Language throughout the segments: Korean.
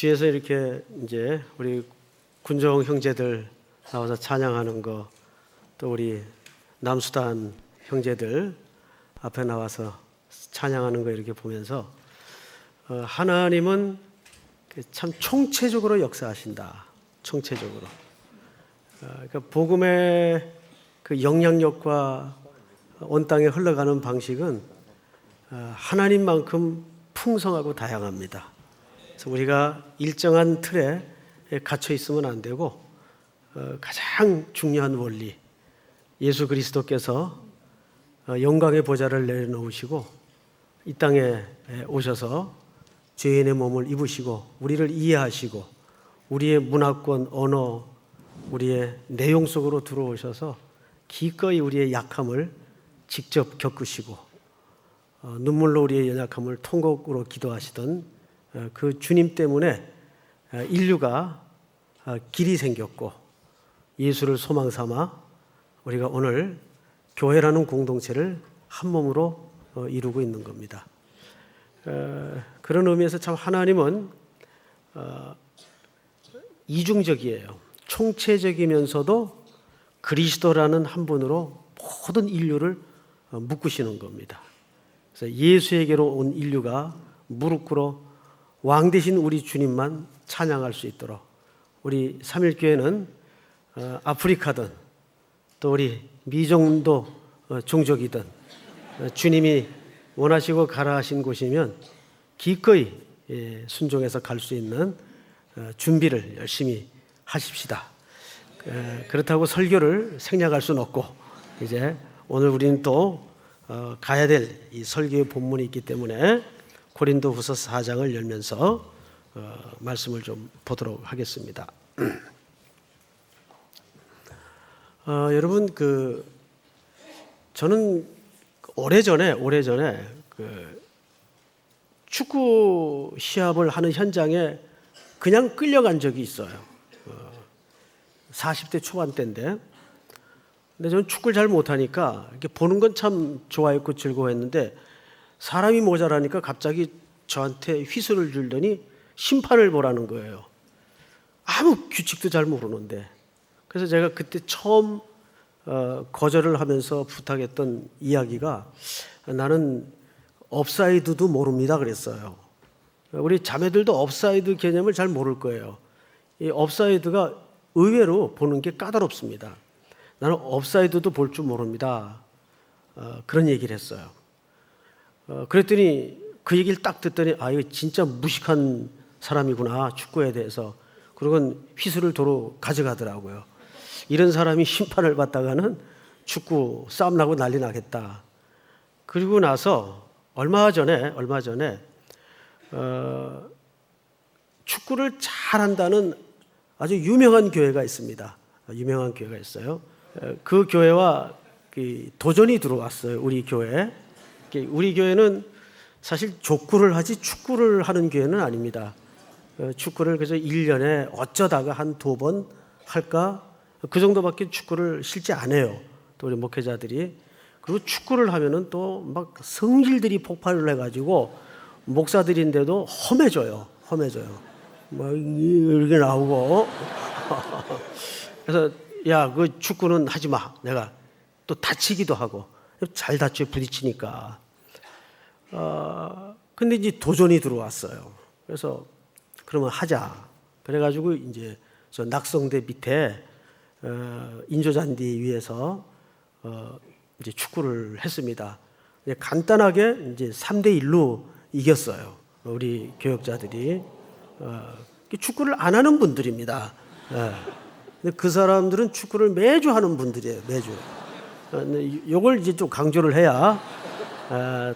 뒤에서 이렇게 이제 우리 군정 형제들 나와서 찬양하는 거, 또 우리 남수단 형제들 앞에 나와서 찬양하는 거 이렇게 보면서 하나님은 참 총체적으로 역사하신다. 총체적으로. 그러니까 복음의 그 영향력과 온 땅에 흘러가는 방식은 하나님만큼 풍성하고 다양합니다. 그래서 우리가 일정한 틀에 갇혀 있으면 안 되고 가장 중요한 원리, 예수 그리스도께서 영광의 보좌를 내려놓으시고 이 땅에 오셔서 죄인의 몸을 입으시고 우리를 이해하시고 우리의 문화권, 언어, 우리의 내용 속으로 들어오셔서 기꺼이 우리의 약함을 직접 겪으시고 눈물로 우리의 연약함을 통곡으로 기도하시던 그 주님 때문에 인류가 길이 생겼고 예수를 소망 삼아 우리가 오늘 교회라는 공동체를 한 몸으로 이루고 있는 겁니다. 그런 의미에서 참 하나님은 이중적이에요. 총체적이면서도 그리스도라는 한 분으로 모든 인류를 묶으시는 겁니다. 그래서 예수에게로 온 인류가 무릎 꿇어 왕 되신 우리 주님만 찬양할 수 있도록 우리 삼일교회는 아프리카든 또 우리 미정도 종족이든 주님이 원하시고 가라 하신 곳이면 기꺼이 순종해서 갈 수 있는 준비를 열심히 하십시다. 그렇다고 설교를 생략할 수는 없고 이제 오늘 우리는 또 가야 될 이 설교의 본문이 있기 때문에 고린도후서 4장을 열면서 말씀을 좀 보도록 하겠습니다. 여러분 저는 오래전에 축구 시합을 하는 현장에 그냥 끌려간 적이 있어요. 40대 초반 때인데, 근데 저는 축구를 잘 못하니까 이렇게 보는 건 참 좋아했고 즐거워했는데 사람이 모자라니까 갑자기 저한테 휘슬을 줄더니 심판을 보라는 거예요. 아무 규칙도 잘 모르는데. 그래서 제가 그때 처음 거절을 하면서 부탁했던 이야기가 나는 옵사이드도 모릅니다 그랬어요. 우리 자매들도 옵사이드 개념을 잘 모를 거예요. 이 옵사이드가 의외로 보는 게 까다롭습니다. 나는 옵사이드도 볼 줄 모릅니다. 그런 얘기를 했어요. 그랬더니 그 얘기를 딱 듣더니 이거 진짜 무식한 사람이구나 축구에 대해서. 그러고 휘슬을 도로 가져가더라고요. 이런 사람이 심판을 받다가는 축구 싸움 나고 난리 나겠다. 그리고 나서 얼마 전에 축구를 잘한다는 아주 유명한 교회가 있습니다. 유명한 교회가 있어요. 그 교회와 도전이 들어왔어요. 우리 교회. 우리 교회는 사실 족구를 하지 축구를 하는 교회는 아닙니다. 축구를 그래서 1년에 어쩌다가 한 2번 할까? 그 정도밖에 축구를 실제 안 해요. 또 우리 목회자들이. 그리고 축구를 하면은 또 막 성질들이 폭발을 해가지고 목사들인데도 험해져요. 막 이렇게 나오고. 그래서 그 축구는 하지 마. 내가 또 다치기도 하고 잘 다쳐 부딪히니까. 근데 이제 도전이 들어왔어요. 그래서 그러면 하자. 그래가지고 이제 저 낙성대 밑에 인조잔디 위에서 이제 축구를 했습니다. 간단하게 이제 3대1로 이겼어요. 우리 교역자들이. 축구를 안 하는 분들입니다. 근데 그 사람들은 축구를 매주 하는 분들이에요. 매주. 이걸 이제 좀 강조를 해야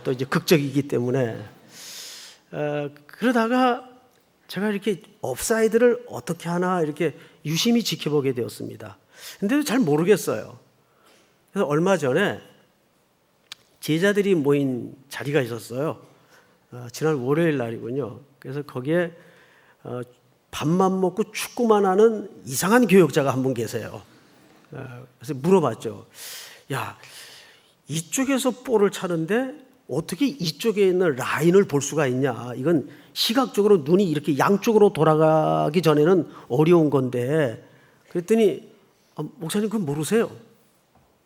또 이제 극적이기 때문에. 그러다가 제가 이렇게 옵사이드를 어떻게 하나 이렇게 유심히 지켜보게 되었습니다. 근데도 잘 모르겠어요. 그래서 얼마 전에 제자들이 모인 자리가 있었어요. 지난 월요일 날이군요. 그래서 거기에 밥만 먹고 축구만 하는 이상한 교역자가 한 분 계세요. 그래서 물어봤죠. 야, 이쪽에서 볼을 차는데 어떻게 이쪽에 있는 라인을 볼 수가 있냐. 이건 시각적으로 눈이 이렇게 양쪽으로 돌아가기 전에는 어려운 건데. 그랬더니 목사님 그건 모르세요?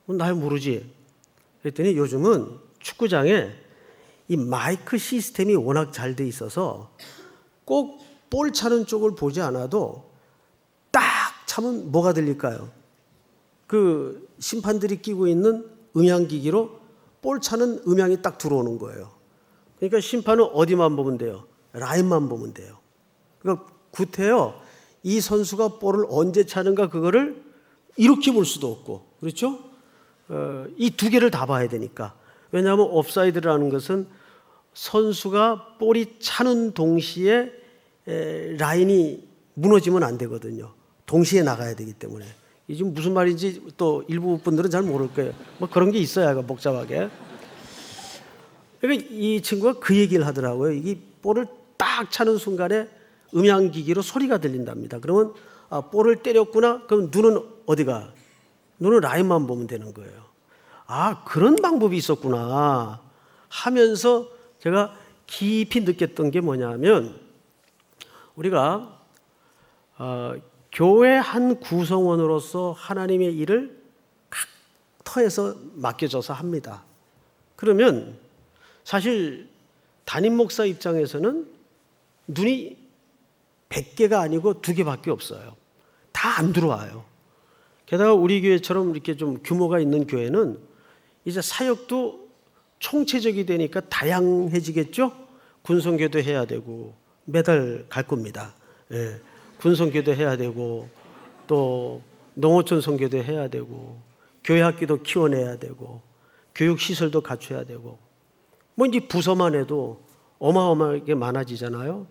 나 모르지. 그랬더니 요즘은 축구장에 이 마이크 시스템이 워낙 잘 돼 있어서 꼭 볼 차는 쪽을 보지 않아도 딱 차면 뭐가 들릴까요? 그 심판들이 끼고 있는 음향기기로 볼 차는 음향이 딱 들어오는 거예요. 그러니까 심판은 어디만 보면 돼요? 라인만 보면 돼요. 그러니까 구태여 이 선수가 볼을 언제 차는가 그거를 이렇게 볼 수도 없고, 그렇죠? 이 두 개를 다 봐야 되니까. 왜냐하면 옵사이드라는 것은 선수가 볼이 차는 동시에 라인이 무너지면 안 되거든요. 동시에 나가야 되기 때문에. 이 지금 무슨 말인지 또 일부 분들은 잘 모를 거예요. 뭐 그런 게 있어야 복잡하게. 그러니까 이 친구가 그 얘기를 하더라고요. 이 볼을 딱 차는 순간에 음향기기로 소리가 들린답니다. 그러면 볼을 때렸구나. 그럼 눈은 어디가? 눈은 라인만 보면 되는 거예요. 그런 방법이 있었구나 하면서 제가 깊이 느꼈던 게 뭐냐면 우리가 교회 한 구성원으로서 하나님의 일을 각 터에서 맡겨져서 합니다. 그러면 사실 담임 목사 입장에서는 눈이 100개가 아니고 2개밖에 없어요. 다 안 들어와요. 게다가 우리 교회처럼 이렇게 좀 규모가 있는 교회는 이제 사역도 총체적이 되니까 다양해지겠죠? 군성교도 해야 되고 매달 갈 겁니다. 예. 군성교도 해야 되고 또 농어촌 선교도 해야 되고 교회 학교도 키워내야 되고 교육시설도 갖춰야 되고 뭐 이제 부서만 해도 어마어마하게 많아지잖아요.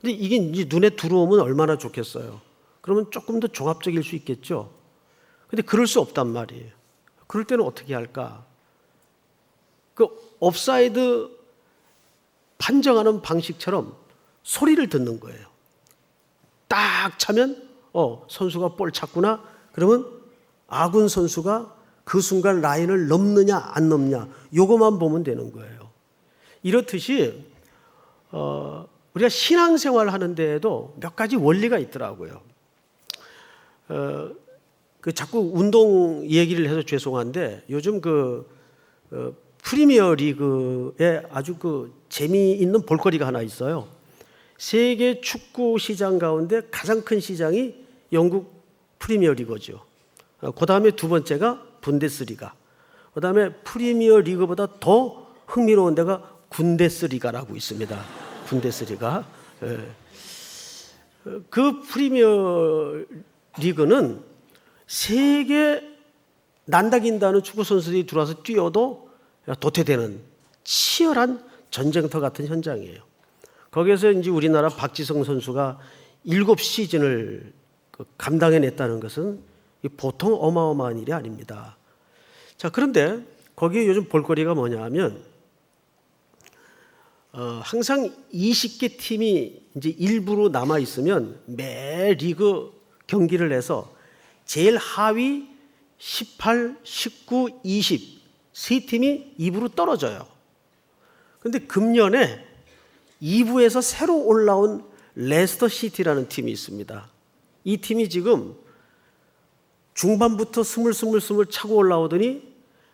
근데 이게 이제 눈에 들어오면 얼마나 좋겠어요. 그러면 조금 더 종합적일 수 있겠죠. 근데 그럴 수 없단 말이에요. 그럴 때는 어떻게 할까? 그 옵사이드 판정하는 방식처럼 소리를 듣는 거예요. 딱 차면 선수가 볼 찼구나. 그러면 아군 선수가 그 순간 라인을 넘느냐 안 넘냐 요것만 보면 되는 거예요. 이렇듯이 우리가 신앙생활 하는 데에도 몇 가지 원리가 있더라고요. 자꾸 운동 얘기를 해서 죄송한데 요즘 프리미어 리그에 아주 재미있는 볼거리가 하나 있어요. 세계 축구 시장 가운데 가장 큰 시장이 영국 프리미어 리그죠. 그 다음에 두 번째가 분데스리가. 그 다음에 프리미어 리그보다 더 흥미로운 데가 군데스리가라고 있습니다. 군데스리가. 그 프리미어 리그는 세계 난다긴다는 축구 선수들이 들어와서 뛰어도 도태되는 치열한 전쟁터 같은 현장이에요. 거기에서 이제 우리나라 박지성 선수가 7시즌을 감당해냈다는 것은 보통 어마어마한 일이 아닙니다. 자, 그런데 거기에 요즘 볼거리가 뭐냐 하면 항상 20개 팀이 이제 일부로 남아 있으면 매 리그 경기를 해서 제일 하위 18, 19, 20 세 팀이 2부로 떨어져요. 그런데 금년에 2부에서 새로 올라온 레스터 시티라는 팀이 있습니다. 이 팀이 지금 중반부터 스물 차고 올라오더니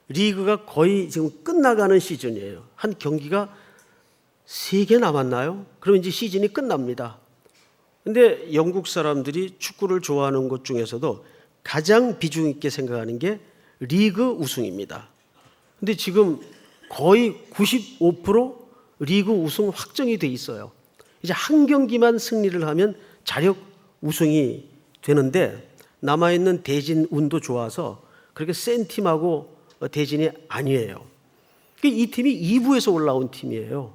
리그가 거의 지금 끝나가는 시즌이에요. 한 경기가 3개 남았나요? 그럼 이제 시즌이 끝납니다. 근데 영국 사람들이 축구를 좋아하는 것 중에서도 가장 비중 있게 생각하는 게 리그 우승입니다. 근데 지금 거의 95% 리그 우승 확정이 돼 있어요. 이제 한 경기만 승리를 하면 자력 우승이 되는데 남아있는 대진 운도 좋아서 그렇게 센 팀하고 대진이 아니에요. 이 팀이 2부에서 올라온 팀이에요.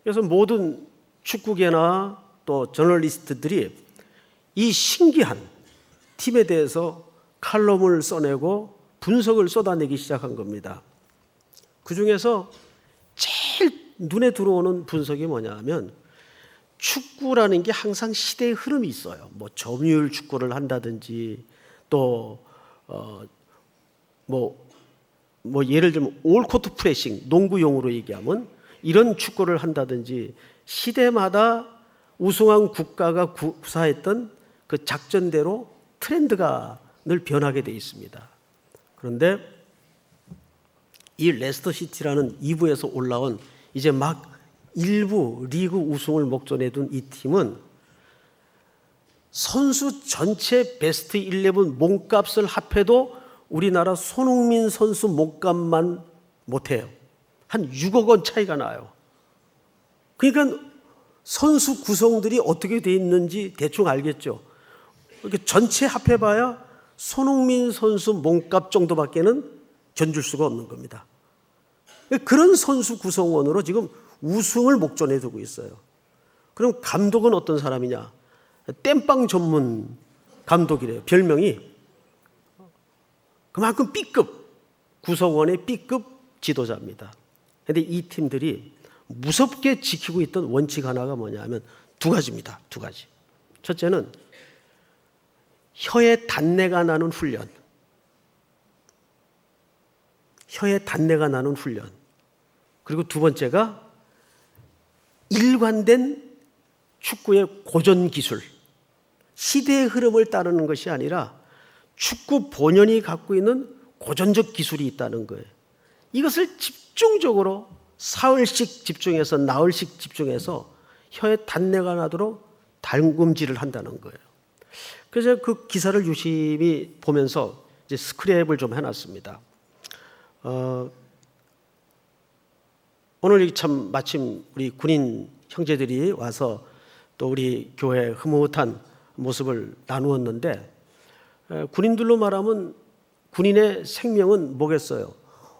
그래서 모든 축구계나 또 저널리스트들이 이 신기한 팀에 대해서 칼럼을 써내고 분석을 쏟아내기 시작한 겁니다. 그 중에서 제일 눈에 들어오는 분석이 뭐냐 하면 축구라는 게 항상 시대의 흐름이 있어요. 뭐 점유율 축구를 한다든지 또 뭐 예를 들면 올코트 프레싱, 농구용으로 얘기하면 이런 축구를 한다든지 시대마다 우승한 국가가 구사했던 그 작전대로 트렌드가 늘 변하게 돼 있습니다. 그런데 이 레스터 시티라는 2부에서 올라온 이제 막 1부 리그 우승을 목전에 둔 이 팀은 선수 전체 베스트 11 몸값을 합해도 우리나라 손흥민 선수 몸값만 못해요. 한 6억 원 차이가 나요. 그러니까 선수 구성들이 어떻게 돼 있는지 대충 알겠죠. 이렇게 전체 합해봐야 손흥민 선수 몸값 정도밖에는 견줄 수가 없는 겁니다. 그런 선수 구성원으로 지금 우승을 목전에 두고 있어요. 그럼 감독은 어떤 사람이냐? 땜빵 전문 감독이래요. 별명이. 그만큼 B급, 구성원의 B급 지도자입니다. 그런데 이 팀들이 무섭게 지키고 있던 원칙 하나가 뭐냐 하면 두 가지입니다. 두 가지. 첫째는 혀에 단내가 나는 훈련. 혀에 단내가 나는 훈련. 그리고 두 번째가 일관된 축구의 고전 기술. 시대의 흐름을 따르는 것이 아니라 축구 본연이 갖고 있는 고전적 기술이 있다는 거예요. 이것을 집중적으로 사흘씩 집중해서 나흘씩 집중해서 혀에 단내가 나도록 달금질을 한다는 거예요. 그래서 그 기사를 유심히 보면서 이제 스크랩을 좀 해놨습니다. 오늘 참 마침 우리 군인 형제들이 와서 또 우리 교회 흐뭇한 모습을 나누었는데, 군인들로 말하면 군인의 생명은 뭐겠어요?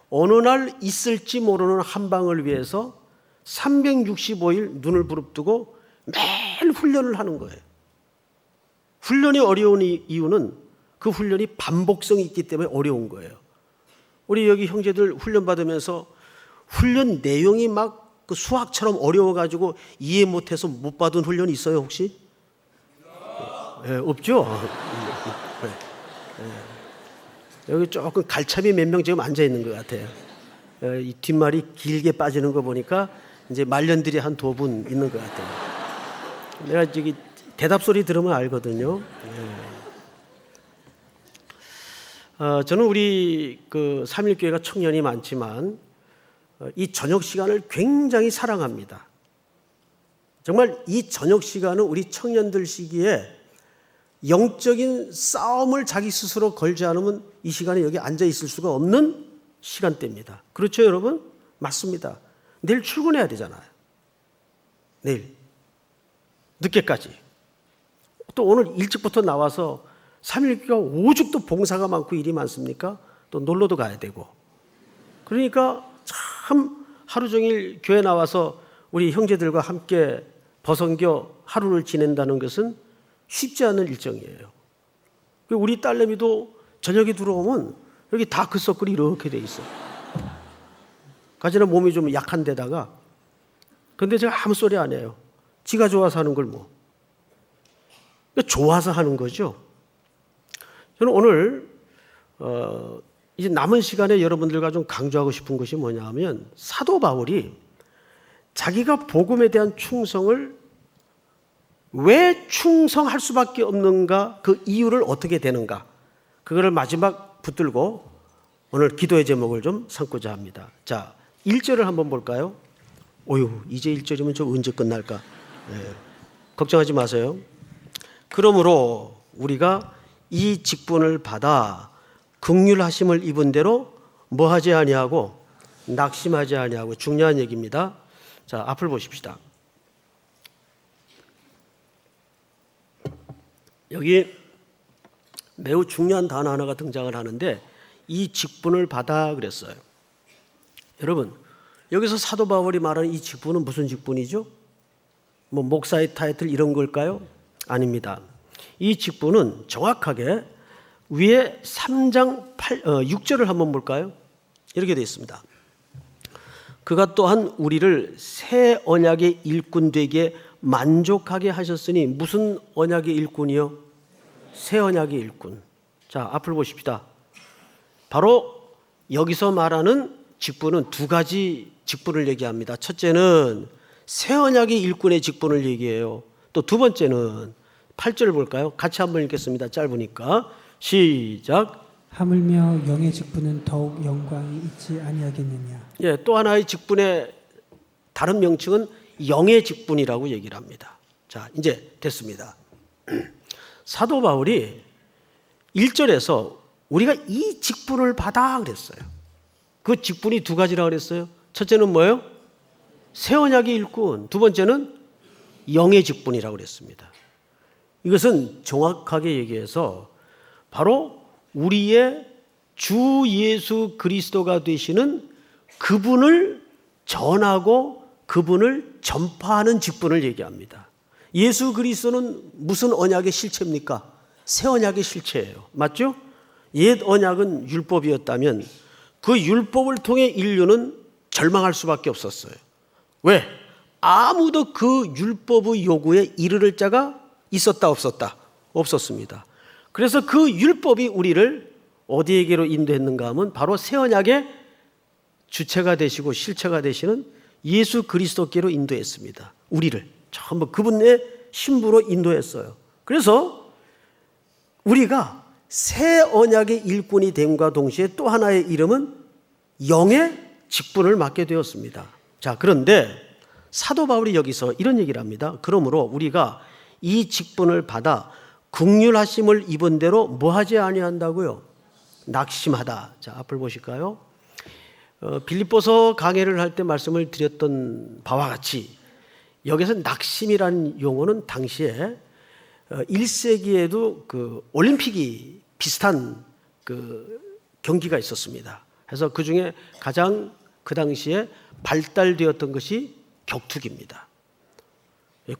어느 날 있을지 모르는 한 방을 위해서 365일 눈을 부릅뜨고 매일 훈련을 하는 거예요. 훈련이 어려운 이유는 그 훈련이 반복성이 있기 때문에 어려운 거예요. 우리 여기 형제들 훈련 받으면서 훈련 내용이 막 그 수학처럼 어려워가지고 이해 못해서 못 받은 훈련이 있어요, 혹시? 네, 없죠? 네. 여기 조금 갈차비 몇 명 지금 앉아 있는 것 같아요. 이 뒷말이 길게 빠지는 거 보니까 이제 말년들이 한 두 분 있는 것 같아요. 내가 저기 대답 소리 들으면 알거든요. 저는 우리 그 3.1교회가 청년이 많지만 이 저녁 시간을 굉장히 사랑합니다. 정말 이 저녁 시간은 우리 청년들 시기에 영적인 싸움을 자기 스스로 걸지 않으면 이 시간에 여기 앉아 있을 수가 없는 시간대입니다. 그렇죠, 여러분? 맞습니다. 내일 출근해야 되잖아요. 내일 늦게까지. 또 오늘 일찍부터 나와서 3.1교회가 오죽도 봉사가 많고 일이 많습니까? 또 놀러도 가야 되고. 그러니까 참 하루 종일 교회 나와서 우리 형제들과 함께 버성겨 하루를 지낸다는 것은 쉽지 않은 일정이에요. 우리 딸내미도 저녁에 들어오면 여기 다크서클이 이렇게 돼 있어요. 가지나 몸이 좀 약한 데다가. 근데 제가 아무 소리 안 해요. 지가 좋아서 하는 걸 뭐. 좋아서 하는 거죠. 저는 오늘 이제 남은 시간에 여러분들과 좀 강조하고 싶은 것이 뭐냐 하면 사도 바울이 자기가 복음에 대한 충성을 왜 충성할 수밖에 없는가, 그 이유를 어떻게 되는가, 그거를 마지막 붙들고 오늘 기도의 제목을 좀 삼고자 합니다. 자, 1절을 한번 볼까요? 어휴, 이제 1절이면 좀 언제 끝날까? 네. 걱정하지 마세요. 그러므로 우리가 이 직분을 받아 긍휼하심을 입은 대로 뭐 하지 아니하고 낙심하지 아니하고. 중요한 얘기입니다. 자, 앞을 보십시다. 여기 매우 중요한 단어 하나가 등장을 하는데 이 직분을 받아 그랬어요. 여러분, 여기서 사도 바울이 말하는 이 직분은 무슨 직분이죠? 뭐 목사의 타이틀 이런 걸까요? 아닙니다. 이 직분은 정확하게 위에 3장 6절을 한번 볼까요? 이렇게 되어 있습니다. 그가 또한 우리를 새 언약의 일꾼 되게 만족하게 하셨으니. 무슨 언약의 일꾼이요? 새 언약의 일꾼. 자, 앞을 보십시다. 바로 여기서 말하는 직분은 두 가지 직분을 얘기합니다. 첫째는 새 언약의 일꾼의 직분을 얘기해요. 또 두 번째는 8절 볼까요? 같이 한번 읽겠습니다. 짧으니까. 시작. 하물며 영의 직분은 더욱 영광이 있지 아니하겠느냐. 예, 또 하나의 직분의 다른 명칭은 영의 직분이라고 얘기를 합니다. 자, 이제 됐습니다. 사도 바울이 1절에서 우리가 이 직분을 받아 그랬어요. 그 직분이 두 가지라 그랬어요. 첫째는 뭐예요? 새 언약의 일꾼. 두 번째는 영의 직분이라고 그랬습니다. 이것은 정확하게 얘기해서 바로 우리의 주 예수 그리스도가 되시는 그분을 전하고 그분을 전파하는 직분을 얘기합니다. 예수 그리스도는 무슨 언약의 실체입니까? 새 언약의 실체예요. 맞죠? 옛 언약은 율법이었다면 그 율법을 통해 인류는 절망할 수밖에 없었어요. 왜? 아무도 그 율법의 요구에 이르를 자가 있었다 없었다? 없었습니다. 그래서 그 율법이 우리를 어디에게로 인도했는가 하면 바로 새 언약의 주체가 되시고 실체가 되시는 예수 그리스도께로 인도했습니다. 우리를 전부 그분의 신부로 인도했어요. 그래서 우리가 새 언약의 일꾼이 됨과 동시에 또 하나의 이름은 영의 직분을 맡게 되었습니다. 자, 그런데 사도 바울이 여기서 이런 얘기를 합니다. 그러므로 우리가 이 직분을 받아 긍휼하심을 입은 대로 뭐 하지 아니한다고요? 낙심하다. 자, 앞을 보실까요? 빌립보서 강해를 할 때 말씀을 드렸던 바와 같이 여기서 낙심이라는 용어는 당시에 1세기에도 그 올림픽이 비슷한 그 경기가 있었습니다. 그래서 그 중에 가장 그 당시에 발달되었던 것이 격투기입니다.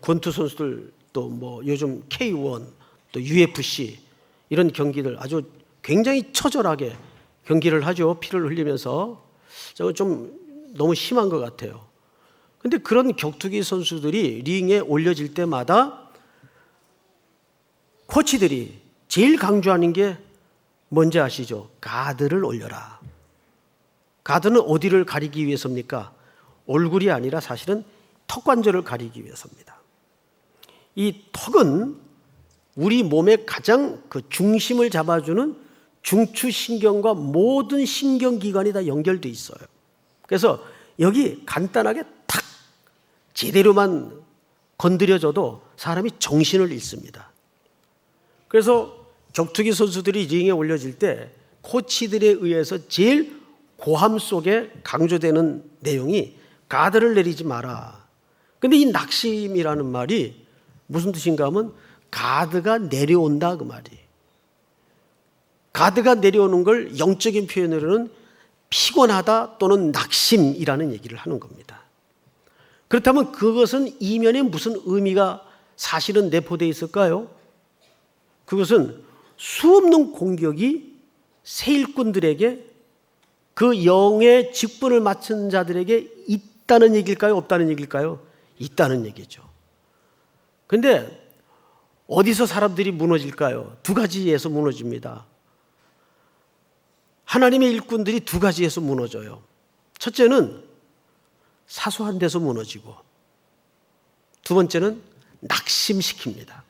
권투 선수들 또 뭐 요즘 K1 또 UFC 이런 경기들 아주 굉장히 처절하게 경기를 하죠. 피를 흘리면서. 저거 좀 너무 심한 것 같아요. 근데 그런 격투기 선수들이 링에 올려질 때마다 코치들이 제일 강조하는 게 뭔지 아시죠? 가드를 올려라. 가드는 어디를 가리기 위해서입니까? 얼굴이 아니라 사실은 턱관절을 가리기 위해서입니다. 이 턱은 우리 몸의 가장 그 중심을 잡아주는 중추신경과 모든 신경기관이 다 연결되어 있어요. 그래서 여기 간단하게 탁 제대로만 건드려줘도 사람이 정신을 잃습니다. 그래서 격투기 선수들이 링에 올려질 때 코치들에 의해서 제일 고함 속에 강조되는 내용이 가드를 내리지 마라. 근데 이 낙심이라는 말이 무슨 뜻인가 하면 가드가 내려온다 그 말이. 가드가 내려오는 걸 영적인 표현으로는 피곤하다 또는 낙심이라는 얘기를 하는 겁니다. 그렇다면 그것은 이면에 무슨 의미가 사실은 내포되어 있을까요? 그것은 수없는 공격이 새 일꾼들에게 그 영의 직분을 맡은 자들에게 있다는 얘기일까요? 없다는 얘기일까요? 있다는 얘기죠. 그런데 어디서 사람들이 무너질까요? 두 가지에서 무너집니다. 하나님의 일꾼들이 두 가지에서 무너져요. 첫째는 사소한 데서 무너지고 두 번째는 낙심시킵니다.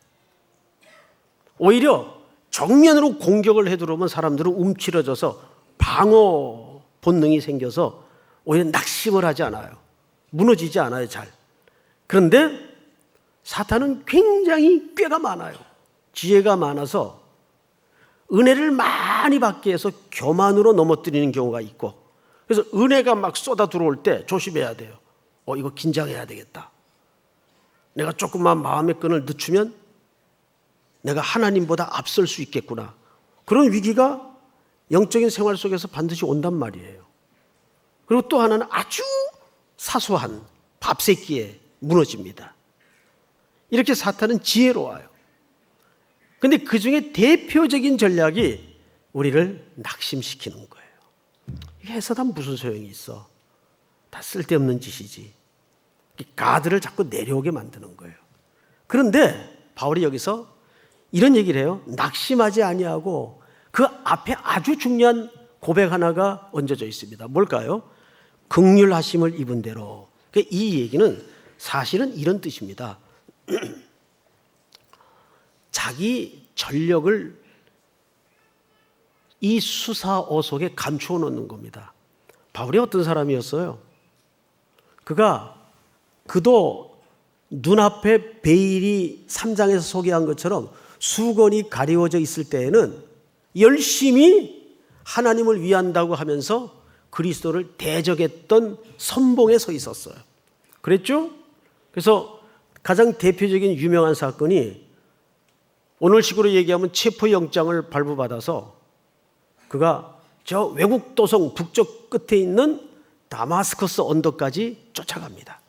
오히려 정면으로 공격을 해들어오면 사람들은 움츠러져서 방어 본능이 생겨서 오히려 낙심을 하지 않아요. 무너지지 않아요, 잘. 그런데 사탄은 굉장히 꾀가 많아요. 지혜가 많아서 은혜를 많이 받게 해서 교만으로 넘어뜨리는 경우가 있고, 그래서 은혜가 막 쏟아 들어올 때 조심해야 돼요. 이거 긴장해야 되겠다. 내가 조금만 마음의 끈을 늦추면 내가 하나님보다 앞설 수 있겠구나. 그런 위기가 영적인 생활 속에서 반드시 온단 말이에요. 그리고 또 하나는 아주 사소한 밥 새끼에 무너집니다. 이렇게 사탄은 지혜로워요. 근데 그 중에 대표적인 전략이 우리를 낙심시키는 거예요. 이게 해서 다 무슨 소용이 있어? 다 쓸데없는 짓이지. 가드를 자꾸 내려오게 만드는 거예요. 그런데 바울이 여기서 이런 얘기를 해요. 낙심하지 아니하고 그 앞에 아주 중요한 고백 하나가 얹어져 있습니다. 뭘까요? 긍휼하심을 입은 대로. 이 얘기는 사실은 이런 뜻입니다. 자기 전력을 이 수사어 속에 감추어 놓는 겁니다. 바울이 어떤 사람이었어요? 그도 눈앞에 베일이 3장에서 소개한 것처럼 수건이 가리워져 있을 때에는 열심히 하나님을 위한다고 하면서 그리스도를 대적했던 선봉에 서 있었어요. 그랬죠? 그래서 가장 대표적인 유명한 사건이 오늘식으로 얘기하면 체포영장을 발부받아서 그가 저 외국 도성 북쪽 끝에 있는 다마스커스 언덕까지 쫓아갑니다.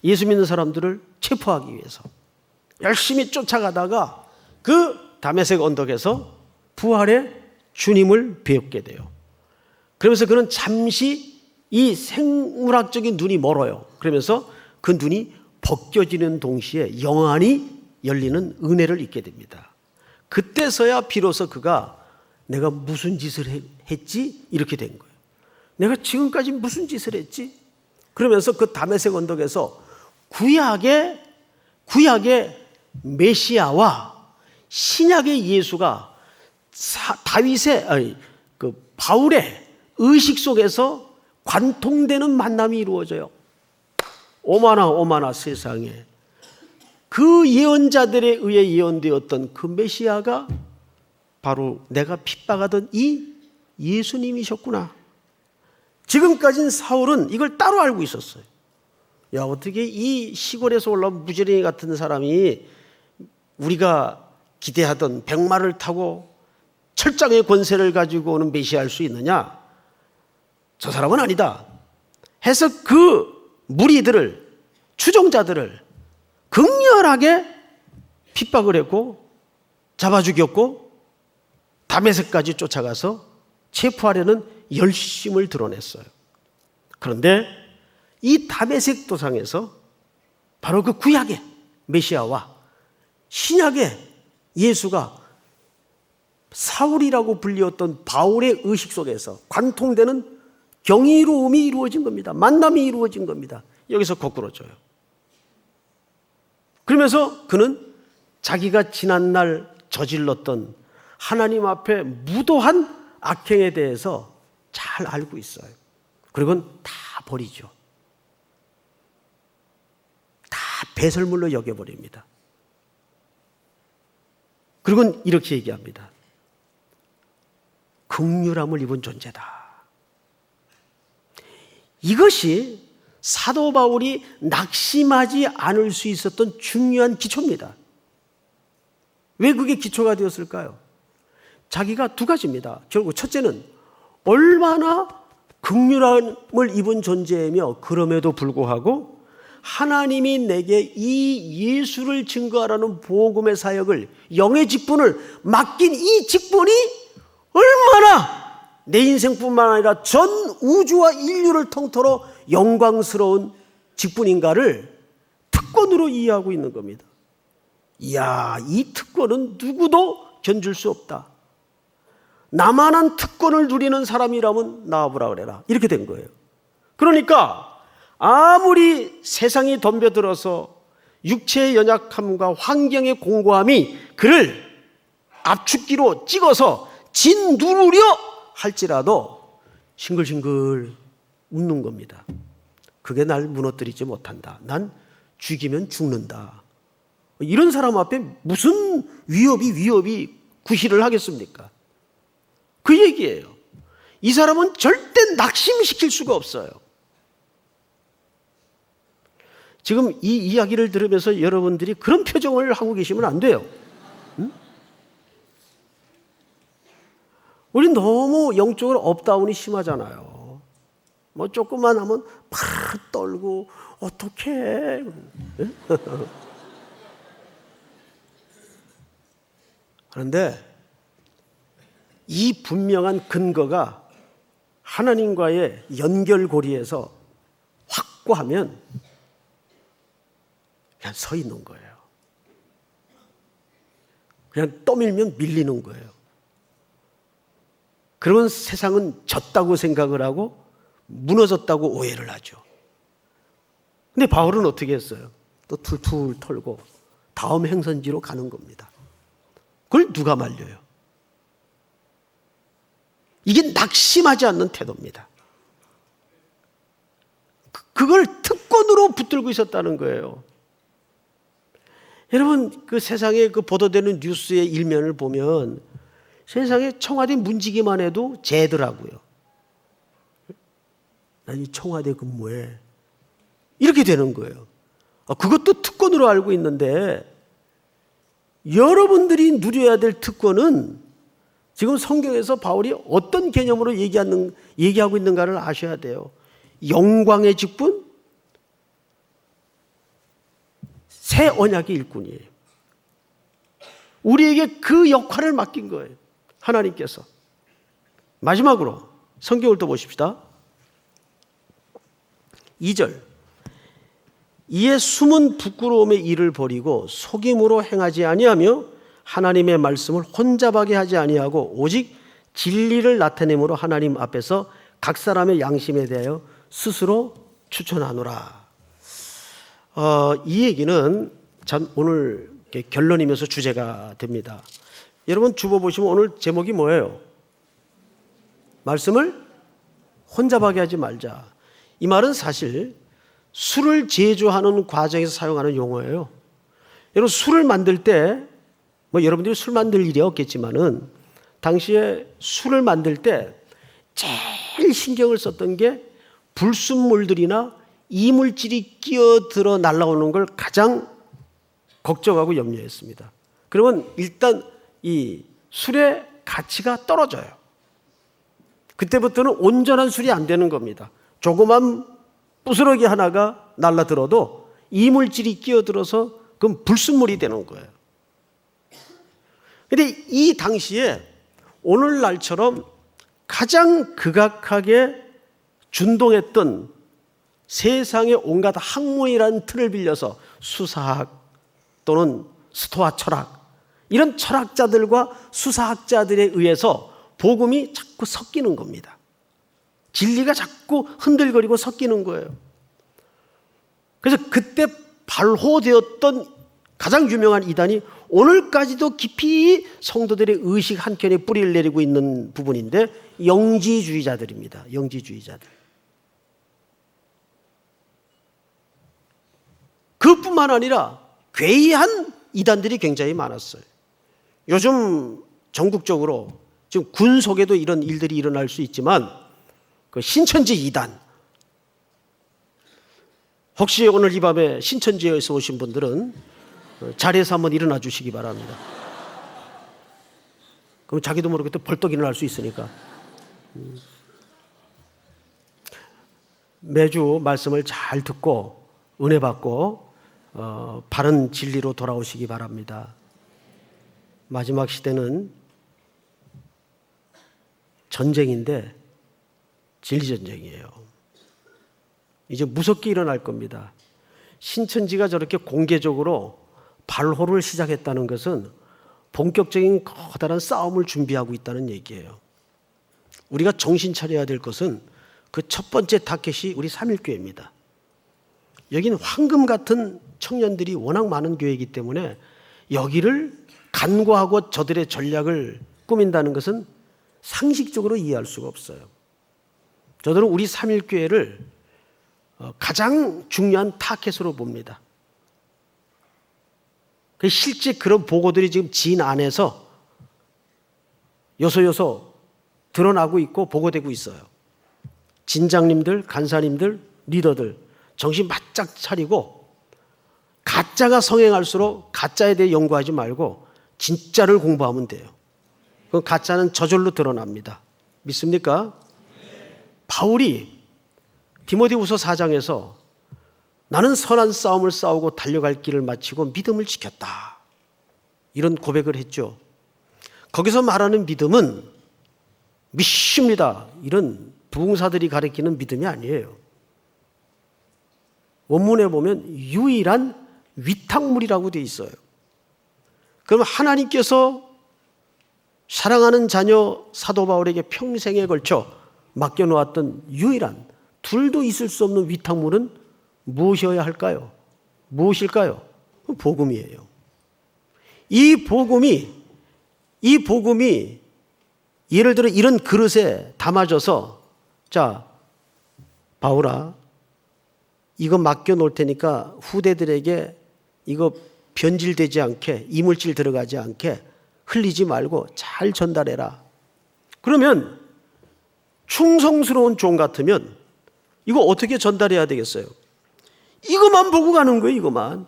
예수 믿는 사람들을 체포하기 위해서 열심히 쫓아가다가 그 다메섹 언덕에서 부활의 주님을 뵙게 돼요. 그러면서 그는 잠시 이 생물학적인 눈이 멀어요. 그러면서 그 눈이 벗겨지는 동시에 영안이 열리는 은혜를 잊게 됩니다. 그때서야 비로소 그가 내가 무슨 짓을 했지? 이렇게 된 거예요. 내가 지금까지 무슨 짓을 했지? 그러면서 그 다메섹 언덕에서 구약의 메시아와 신약의 예수가 바울의 의식 속에서 관통되는 만남이 이루어져요. 오마나 세상에. 그 예언자들에 의해 예언되었던 그 메시아가 바로 내가 핍박하던 이 예수님이셨구나. 지금까지는 사울은 이걸 따로 알고 있었어요. 야, 어떻게 이 시골에서 올라온 무지랭이 같은 사람이 우리가 기대하던 백마를 타고 철장의 권세를 가지고 오는 메시아일 수 있느냐? 저 사람은 아니다 해서 그 무리들을, 추종자들을 극렬하게 핍박을 했고 잡아 죽였고 다메섹까지 쫓아가서 체포하려는 열심을 드러냈어요. 그런데 이 다메섹 도상에서 바로 그 구약의 메시아와 신약의 예수가 사울이라고 불리웠던 바울의 의식 속에서 관통되는 경이로움이 이루어진 겁니다. 만남이 이루어진 겁니다. 여기서 거꾸로 줘요. 그러면서 그는 자기가 지난날 저질렀던 하나님 앞에 무도한 악행에 대해서 잘 알고 있어요. 그리고는 다 버리죠. 다 배설물로 여겨버립니다. 그리고는 이렇게 얘기합니다. 긍휼함을 입은 존재다. 이것이 사도 바울이 낙심하지 않을 수 있었던 중요한 기초입니다. 왜 그게 기초가 되었을까요? 자기가 두 가지입니다. 결국 첫째는 얼마나 긍휼함을 입은 존재이며 그럼에도 불구하고 하나님이 내게 이 예수를 증거하라는 복음의 사역을, 영의 직분을 맡긴 이 직분이 얼마나 내 인생뿐만 아니라 전 우주와 인류를 통틀어 영광스러운 직분인가를 특권으로 이해하고 있는 겁니다. 이야, 이 특권은 누구도 견줄 수 없다. 나만한 특권을 누리는 사람이라면 나와보라 그래라. 이렇게 된 거예요. 그러니까 아무리 세상이 덤벼들어서 육체의 연약함과 환경의 공고함이 그를 압축기로 찍어서 짓누르려 할지라도 싱글싱글 웃는 겁니다. 그게 날 무너뜨리지 못한다. 난 죽이면 죽는다. 이런 사람 앞에 무슨 위협이 구실을 하겠습니까? 그 얘기예요. 이 사람은 절대 낙심시킬 수가 없어요. 지금 이 이야기를 들으면서 여러분들이 그런 표정을 하고 계시면 안 돼요. 응? 우리 너무 영적으로 업다운이 심하잖아요. 뭐 조금만 하면 팍 떨고 어떡해. 그런데 이 분명한 근거가 하나님과의 연결고리에서 확고하면 그냥 서 있는 거예요. 그냥 떠밀면 밀리는 거예요. 그러면 세상은 졌다고 생각을 하고 무너졌다고 오해를 하죠. 근데 바울은 어떻게 했어요? 또 툴툴 털고 다음 행선지로 가는 겁니다. 그걸 누가 말려요? 이게 낙심하지 않는 태도입니다. 그걸 특권으로 붙들고 있었다는 거예요. 여러분, 그 세상에 그 보도되는 뉴스의 일면을 보면 세상에 청와대 문지기만 해도 죄더라고요. 난 이 청와대 근무에 이렇게 되는 거예요. 그것도 특권으로 알고 있는데 여러분들이 누려야 될 특권은 지금 성경에서 바울이 어떤 개념으로 얘기하고 있는가를 아셔야 돼요. 영광의 직분, 새 언약의 일꾼이에요. 우리에게 그 역할을 맡긴 거예요. 하나님께서. 마지막으로 성경을 또 보십시다. 2절. 이에 숨은 부끄러움의 일을 버리고 속임으로 행하지 아니하며 하나님의 말씀을 혼잡하게 하지 아니하고 오직 진리를 나타내므로 하나님 앞에서 각 사람의 양심에 대하여 스스로 추천하노라. 이 얘기는 참 오늘 결론이면서 주제가 됩니다. 여러분 주보 보시면 오늘 제목이 뭐예요? 말씀을 혼잡하게 하지 말자. 이 말은 사실 술을 제조하는 과정에서 사용하는 용어예요. 여러분 술을 만들 때 여러분들이 술 만들 일이 없겠지만은 당시에 술을 만들 때 제일 신경을 썼던 게 불순물들이나 이물질이 끼어들어 날아오는 걸 가장 걱정하고 염려했습니다. 그러면 일단 이 술의 가치가 떨어져요. 그때부터는 온전한 술이 안 되는 겁니다. 조그만 부스러기 하나가 날아들어도 이물질이 끼어들어서 그건 불순물이 되는 거예요. 그런데 이 당시에 오늘날처럼 가장 극악하게 준동했던 세상의 온갖 학문이라는 틀을 빌려서 수사학 또는 스토아 철학 이런 철학자들과 수사학자들에 의해서 복음이 자꾸 섞이는 겁니다. 진리가 자꾸 흔들거리고 섞이는 거예요. 그래서 그때 발호되었던 가장 유명한 이단이 오늘까지도 깊이 성도들의 의식 한켠에 뿌리를 내리고 있는 부분인데 영지주의자들입니다. 영지주의자들. 그뿐만 아니라 괴이한 이단들이 굉장히 많았어요. 요즘 전국적으로 지금 군 속에도 이런 일들이 일어날 수 있지만 그 신천지 이단, 혹시 오늘 이 밤에 신천지에서 오신 분들은 자리에서 한번 일어나 주시기 바랍니다. 그럼 자기도 모르게 또 벌떡 일어날 수 있으니까. 매주 말씀을 잘 듣고 은혜 받고 바른 진리로 돌아오시기 바랍니다. 마지막 시대는 전쟁인데 진리전쟁이에요. 이제 무섭게 일어날 겁니다. 신천지가 저렇게 공개적으로 발호를 시작했다는 것은 본격적인 커다란 싸움을 준비하고 있다는 얘기예요. 우리가 정신 차려야 될 것은 그 첫 번째 타겟이 우리 삼일교회입니다. 여기는 황금 같은 청년들이 워낙 많은 교회이기 때문에 여기를 간과하고 저들의 전략을 꾸민다는 것은 상식적으로 이해할 수가 없어요. 저들은 우리 삼일교회를 가장 중요한 타겟으로 봅니다. 실제 그런 보고들이 지금 진 안에서 요소요소 드러나고 있고 보고되고 있어요. 진장님들, 간사님들, 리더들 정신 바짝 차리고 가짜가 성행할수록 가짜에 대해 연구하지 말고 진짜를 공부하면 돼요. 그 가짜는 저절로 드러납니다. 믿습니까? 바울이 디모데후서 4장에서 나는 선한 싸움을 싸우고 달려갈 길을 마치고 믿음을 지켰다. 이런 고백을 했죠. 거기서 말하는 믿음은 믿습니다. 이런 부흥사들이 가리키는 믿음이 아니에요. 원문에 보면 유일한 위탁물이라고 되어 있어요. 그럼 하나님께서 사랑하는 자녀 사도 바울에게 평생에 걸쳐 맡겨놓았던 유일한 둘도 있을 수 없는 위탁물은 무엇이어야 할까요? 무엇일까요? 복음이에요. 이 복음이 예를 들어 이런 그릇에 담아져서, 자, 바울아, 이거 맡겨놓을 테니까 후대들에게 이거 변질되지 않게, 이물질 들어가지 않게 흘리지 말고 잘 전달해라. 그러면 충성스러운 종 같으면 이거 어떻게 전달해야 되겠어요? 이것만 보고 가는 거예요, 이것만.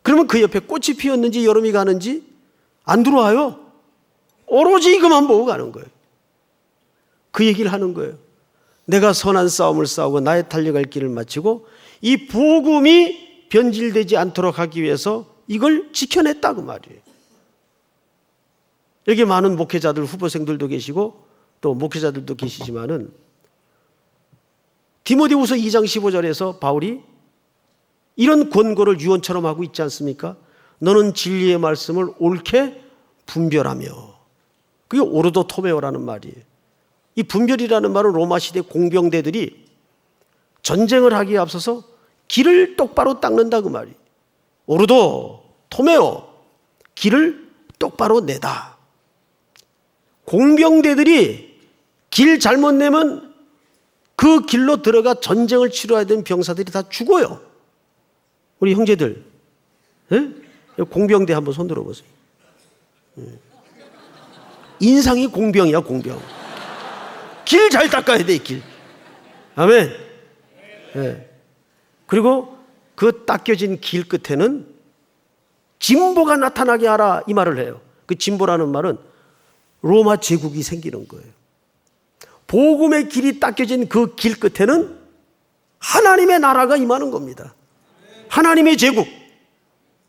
그러면 그 옆에 꽃이 피었는지 여름이 가는지 안 들어와요. 오로지 이것만 보고 가는 거예요. 그 얘기를 하는 거예요. 내가 선한 싸움을 싸우고 나의 달려갈 길을 마치고 이 복음이 변질되지 않도록 하기 위해서 이걸 지켜냈다 그 말이에요. 여기 많은 목회자들, 후보생들도 계시고 또 목회자들도 계시지만은 디모데후서 2장 15절에서 바울이 이런 권고를 유언처럼 하고 있지 않습니까? 너는 진리의 말씀을 옳게 분별하며. 그게 오르도토메오라는 말이에요. 이 분별이라는 말은 로마 시대 공병대들이 전쟁을 하기에 앞서서 길을 똑바로 닦는다 그 말이에요. 오르도토메오, 길을 똑바로 내다. 공병대들이 길 잘못 내면 그 길로 들어가 전쟁을 치러야 되는 병사들이 다 죽어요. 우리 형제들, 예? 공병대 한번 손 들어보세요. 인상이 공병이야, 공병. 길 잘 닦아야 돼, 길. 아멘. 예. 그리고 그 닦여진 길 끝에는 진보가 나타나게 하라, 이 말을 해요. 그 진보라는 말은 로마 제국이 생기는 거예요. 복음의 길이 닦여진 그 길 끝에는 하나님의 나라가 임하는 겁니다. 하나님의 제국,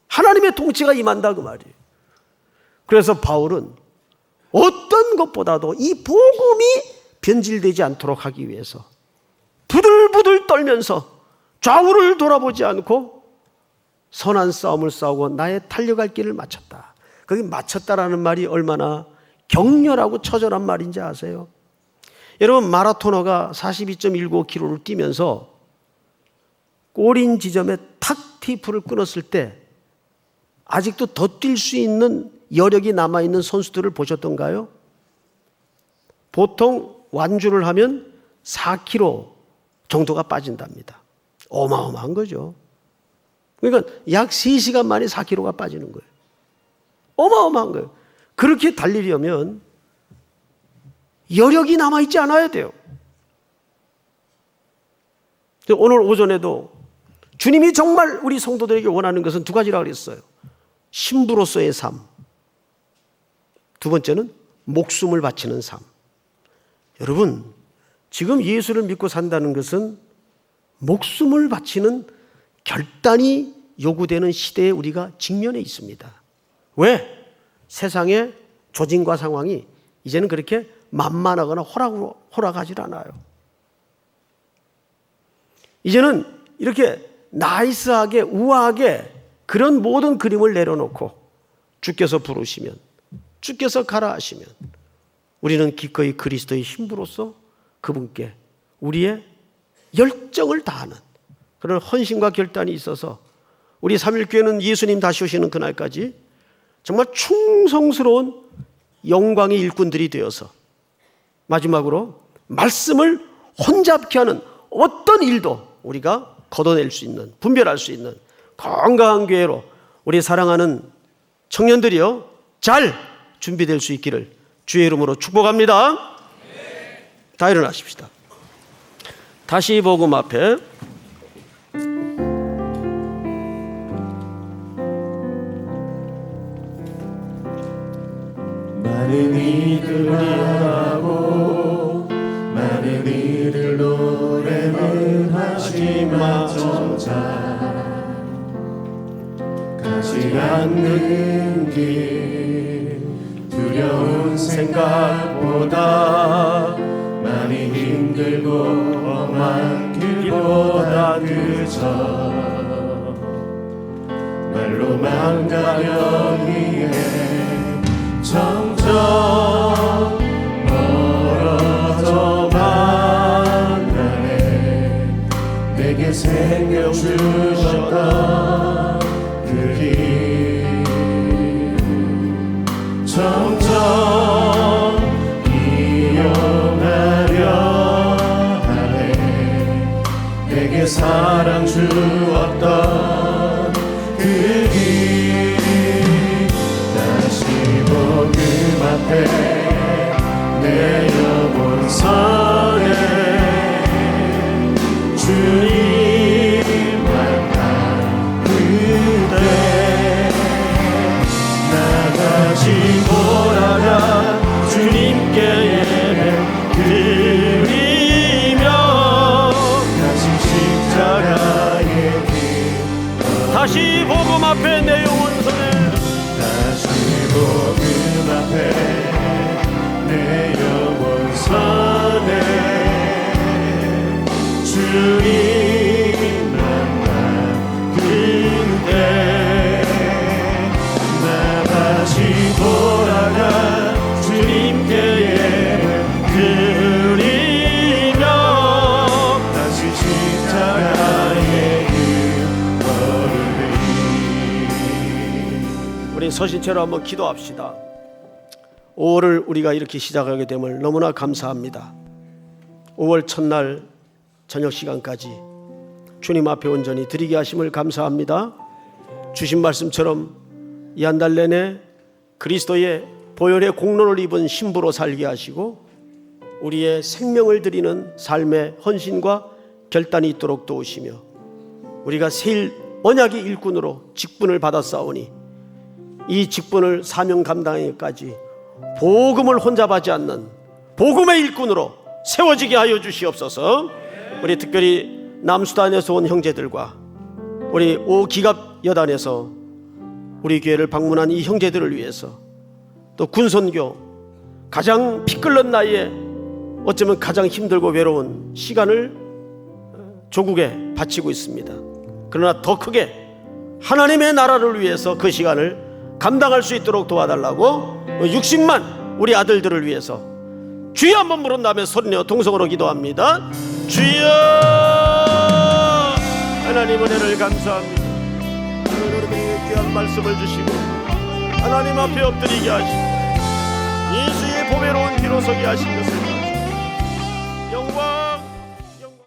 하나님의 통치가 임한다 그 말이에요. 그래서 바울은 어떤 것보다도 이 복음이 변질되지 않도록 하기 위해서 부들부들 떨면서 좌우를 돌아보지 않고 선한 싸움을 싸우고 나의 달려갈 길을 마쳤다. 거기 마쳤다라는 말이 얼마나 격렬하고 처절한 말인지 아세요? 여러분, 마라토너가 42.195km를 뛰면서 꼬린 지점에 탁 테이프를 끊었을 때 아직도 더 뛸 수 있는 여력이 남아있는 선수들을 보셨던가요? 보통 완주를 하면 4km 정도가 빠진답니다. 어마어마한 거죠. 그러니까 약 3시간 만에 4km가 빠지는 거예요. 어마어마한 거예요. 그렇게 달리려면 여력이 남아있지 않아야 돼요. 오늘 오전에도 주님이 정말 우리 성도들에게 원하는 것은 두 가지라고 그랬어요. 신부로서의 삶. 두 번째는 목숨을 바치는 삶. 여러분, 지금 예수를 믿고 산다는 것은 목숨을 바치는 결단이 요구되는 시대에 우리가 직면해 있습니다. 왜? 세상의 조짐과 상황이 이제는 그렇게 만만하거나 호락하지 않아요. 이제는 이렇게 나이스하게 우아하게 그런 모든 그림을 내려놓고 주께서 부르시면, 주께서 가라 하시면 우리는 기꺼이 그리스도의 신부로서 그분께 우리의 열정을 다하는 그런 헌신과 결단이 있어서 우리 3.1교회는 예수님 다시 오시는 그날까지 정말 충성스러운 영광의 일꾼들이 되어서 마지막으로 말씀을 혼잡케 하는 어떤 일도 우리가 걷어낼 수 있는, 분별할 수 있는 건강한 교회로 우리 사랑하는 청년들이요 잘 준비될 수 있기를 주의 이름으로 축복합니다. 다 일어나십시다. 다시 복음 앞에 많은 이들이 하고 많은 이들 노래는 하지마조차 가지 않는 길 두려운 생각보다 많이 힘들고 험한 길보다 그저 말로만 가면 위해 점점 멀어져만 가네. 내게 생명 주셨던 그 길 점점 이용하려 하네. 내게 사랑 주었던 그 길 다시 복음 앞에 내 영혼 선해. 주님 만난 그때 나다시 돌아가 주님께 예배 드리며 다시 십자가의 길 다시 복음 앞에 내 영혼 선해. 다시 복음 앞에 내 영혼 선해. 주님 만나 그때 나 다시 돌아가 주님께 예배 드리며 다시 십자가의 길 걸으리. 우리 서신체로 한번 기도합시다. 5월을 우리가 이렇게 시작하게 됨을 너무나 감사합니다. 5월 첫날 저녁 시간까지 주님 앞에 온전히 드리게 하심을 감사합니다. 주신 말씀처럼 이 한 달 내내 그리스도의 보혈의 공로를 입은 신부로 살게 하시고 우리의 생명을 드리는 삶의 헌신과 결단이 있도록 도우시며 우리가 새 언약의 일꾼으로 직분을 받았사오니 이 직분을 사명 감당하기까지 복음을 혼잡하지 않는 복음의 일꾼으로 세워지게 하여 주시옵소서. 우리 특별히 남수단에서 온 형제들과 우리 5기갑 여단에서 우리 교회를 방문한 이 형제들을 위해서 또 군선교 가장 피 끓는 나이에 어쩌면 가장 힘들고 외로운 시간을 조국에 바치고 있습니다. 그러나 더 크게 하나님의 나라를 위해서 그 시간을 감당할 수 있도록 도와달라고 60만 우리 아들들을 위해서 주여 한번 부른 다음에 소리내어 동성으로 기도합니다. 주여. 하나님 은혜를 감사합니다. 오늘 우리에게 귀한 말씀을 주시고 하나님 앞에 엎드리게 하시고 예수의 보배로운 피로 서게 하신 것을